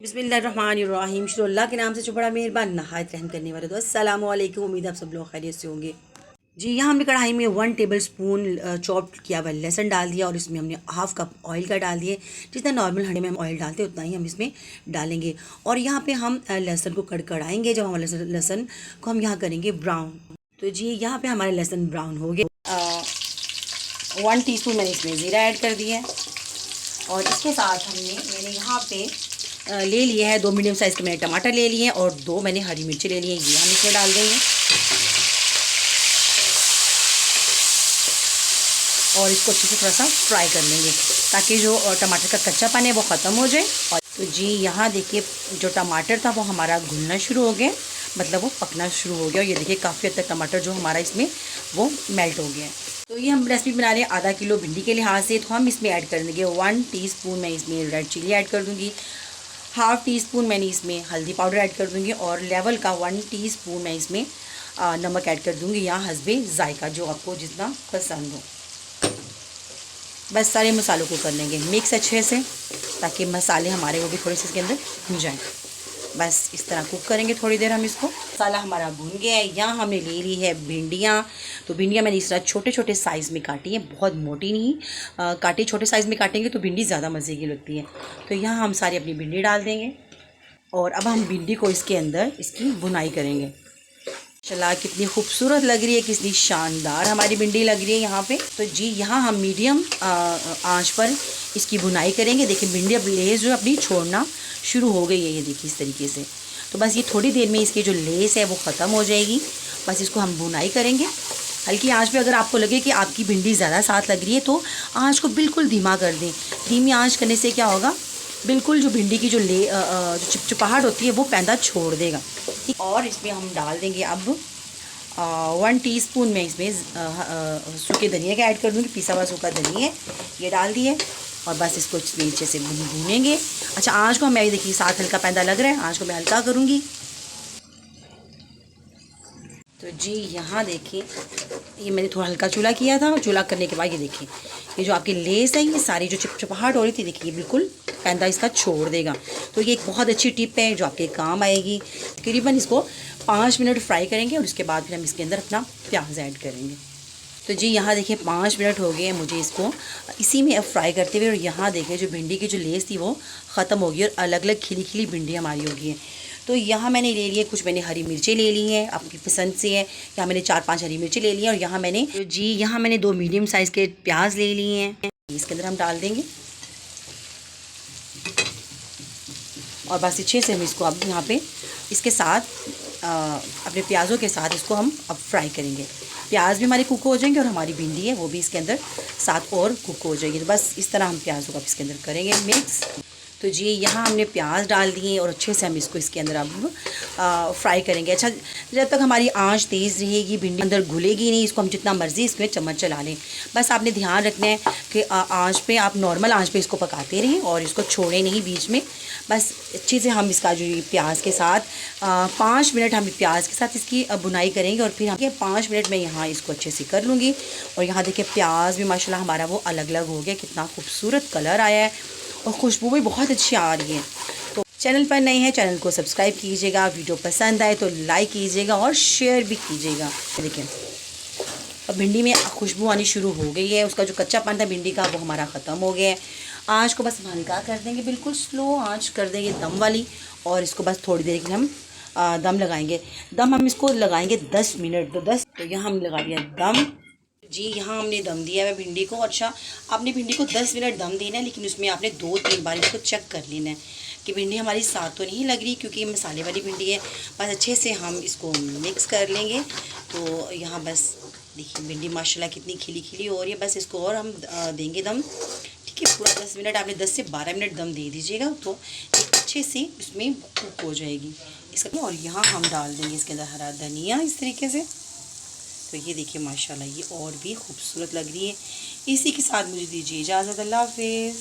बिस्मिल्लाहिर्रहमानिर्रहीम। शुरू अल्लाह के नाम से जो बड़ा मेहरबान नहायत रहम करने वाला। तो अस्सलाम वालेकुम, उम्मीद है आप सब लोग खैरियत से होंगे। जी, यहाँ हमने कढ़ाई में 1 टेबल स्पून चॉप किया हुआ लहसुन डाल दिया और इसमें हमने हाफ़ कप ऑयल का डाल दिए। जितना नॉर्मल हंडी में हम ऑयल डालते हैं उतना ही हम इसमें डालेंगे। और यहाँ पे हम लहसुन को कड़कड़ाएंगे। जब हमारे लहसुन को हम यहाँ करेंगे ब्राउन। तो जी यहाँ पे हमारे लहसुन ब्राउन हो गए। 1 टीस्पून मैंने इसमें ज़ीरा ऐड कर दिया है और इसके साथ मैंने यहाँ पे ले लिया है 2 मीडियम साइज़ के मैंने टमाटर ले लिए हैं और 2 मैंने हरी मिर्ची ले ली है। ये हम इसमें डाल देंगे और इसको अच्छे से थोड़ा सा फ्राई कर लेंगे ताकि जो टमाटर का कच्चा पानी है वो ख़त्म हो जाए। और तो जी यहाँ देखिए जो टमाटर था वो हमारा घुलना शुरू हो गया, मतलब वो पकना शुरू हो गया। और ये देखिए काफ़ी हद तक टमाटर जो हमारा इसमें वो मेल्ट हो गया है। तो ये हम रेसिपी बना रहे हैं आधा किलो भिंडी के लिहाज से। तो हम इसमें ऐड कर देंगे 1 टीस्पून मैं इसमें रेड चिली ऐड कर दूँगी, हाफ़ टी स्पून मैंने इसमें हल्दी पाउडर ऐड कर दूँगी और लेवल का 1 टीस्पून मैं इसमें नमक ऐड कर दूँगी, या हस्बे जायका जो आपको जितना पसंद हो। बस सारे मसालों को कर लेंगे मिक्स अच्छे से ताकि मसाले हमारे वो भी थोड़े से इसके अंदर भुन जाएँ। बस इस तरह कुक करेंगे थोड़ी देर हम इसको। मसाला हमारा भुन गया है। यहाँ हमने ले ली है भिंडियाँ। तो भिंडियाँ मैंने इस तरह छोटे छोटे साइज़ में काटी हैं, बहुत मोटी नहीं काटी। छोटे साइज़ में काटेंगे तो भिंडी ज़्यादा मज़े की लगती है। तो यहाँ हम सारी अपनी भिंडी डाल देंगे और अब हम भिंडी को इसके अंदर इसकी भुनाई करेंगे। चला कितनी खूबसूरत लग रही है, कितनी शानदार हमारी भिंडी लग रही है यहाँ पे। तो जी यहाँ हम मीडियम आंच पर इसकी भुनाई करेंगे। देखिए भिंडी अब लेस जो अपनी छोड़ना शुरू हो गई है, ये देखिए इस तरीके से। तो बस ये थोड़ी देर में इसकी जो लेस है वो ख़त्म हो जाएगी। बस इसको हम भुनाई करेंगे हल्की आंच पे। अगर आपको लगे कि आपकी भिंडी ज़्यादा साथ लग रही है तो आंच को बिल्कुल धीमा कर दें। धीमी आंच करने से क्या होगा, बिल्कुल जो भिंडी की जो चिपचिपाहट होती है वो पैदा छोड़ देगा। और इसमें हम डाल देंगे अब 1 टीस्पून में इसमें सूखे धनिया का ऐड कर दूँगी। पिसा हुआ सूखा धनिया ये डाल दिए और बस इसको नीचे से भूनेंगे। अच्छा आँच को मैं देखिए साथ हल्का पैदा लग रहा है, आँच को मैं हल्का करूँगी। तो जी यहाँ देखिए ये मैंने थोड़ा हल्का चूल्हा किया था और चूल्हा करने के बाद ये देखिए ये जो आपकी लेस है ये सारी जो चिपचिपाहट हो रही थी देखिए बिल्कुल पैदा इसका छोड़ देगा। तो ये एक बहुत अच्छी टिप है जो आपके काम आएगी। तकरीबन इसको 5 मिनट फ्राई करेंगे और उसके बाद फिर हम इसके अंदर अपना प्याज ऐड करेंगे। तो जी यहाँ देखिए 5 मिनट हो गए हैं मुझे इसको इसी में अब फ्राई करते हुए। और यहाँ देखिए जो भिंडी की जो लेस थी वो ख़त्म होगी और अलग अलग खिली खिली भिंडी हमारी होगी है। तो यहाँ मैंने ले लिए कुछ मैंने हरी मिर्चें ले ली हैं, अपनी पसंद से है। यहाँ मैंने 4-5 हरी मिर्चें ले ली हैं और यहाँ मैंने जी यहाँ मैंने 2 मीडियम साइज़ के प्याज ले लिए हैं, इसके अंदर हम डाल देंगे। और बस अच्छे से हम इसको अब यहाँ पे इसके साथ अपने प्याज़ों के साथ इसको हम अब फ्राई करेंगे। प्याज भी हमारे कुक हो जाएंगे और हमारी भिंडी है वो भी इसके अंदर साथ और कुक हो जाएगी। तो बस इस तरह हम प्याज़ों को अब इसके अंदर करेंगे मिक्स। तो जी यहाँ हमने प्याज डाल दिए और अच्छे से हम इसको इसके अंदर अब फ्राई करेंगे। अच्छा जब तक हमारी आंच तेज़ रहेगी भिंडी अंदर घुलेगी नहीं। इसको हम जितना मर्ज़ी इसमें चम्मच चला लें। बस आपने ध्यान रखना है कि आंच पे आप नॉर्मल आंच पे इसको पकाते रहें और इसको छोड़ें नहीं बीच में। बस अच्छे से हम इसका जो प्याज के साथ 5 मिनट हम प्याज के साथ इसकी बुनाई करेंगे और फिर हम 5 मिनट में यहाँ इसको अच्छे से कर लूँगी। और यहाँ देखिए प्याज भी माशाल्लाह हमारा वो अलग अलग हो गया, कितना खूबसूरत कलर आया है और खुशबू भी बहुत अच्छी आ रही है। तो चैनल पर नए हैं चैनल को सब्सक्राइब कीजिएगा, वीडियो पसंद आए तो लाइक कीजिएगा और शेयर भी कीजिएगा। देखिए अब भिंडी में खुशबू आनी शुरू हो गई है, उसका जो कच्चापन था भिंडी का वो हमारा ख़त्म हो गया है। आँच को बस हल्का कर देंगे, बिल्कुल स्लो आँच कर देंगे दम वाली। और इसको बस थोड़ी देर के लिए हम दम लगाएंगे। दम हम इसको लगाएंगे 10 मिनट। तो यहाँ हम लगा दिया दम। जी यहाँ हमने दम दिया है भिंडी को। अच्छा आपने भिंडी को 10 मिनट दम देना है, लेकिन उसमें आपने 2-3 बार इसको चेक कर लेना है कि भिंडी हमारी साथ तो नहीं लग रही, क्योंकि ये मसाले वाली भिंडी है। बस अच्छे से हम इसको मिक्स कर लेंगे। तो यहाँ बस देखिए भिंडी माशाल्लाह कितनी खिली खिली हो रही है। बस इसको और हम देंगे दम। ठीक है पूरा 10 मिनट, आपने 10 से 12 मिनट दम दे दीजिएगा तो एक अच्छे से इसमें कुक हो जाएगी इसका। और यहाँ हम डाल देंगे इसके अंदर हरा धनिया इस तरीके से। तो ये देखिए माशाल्लाह ये और भी खूबसूरत लग रही है। इसी के साथ मुझे दीजिए इजाज़त। अल्लाह हाफ़िज़।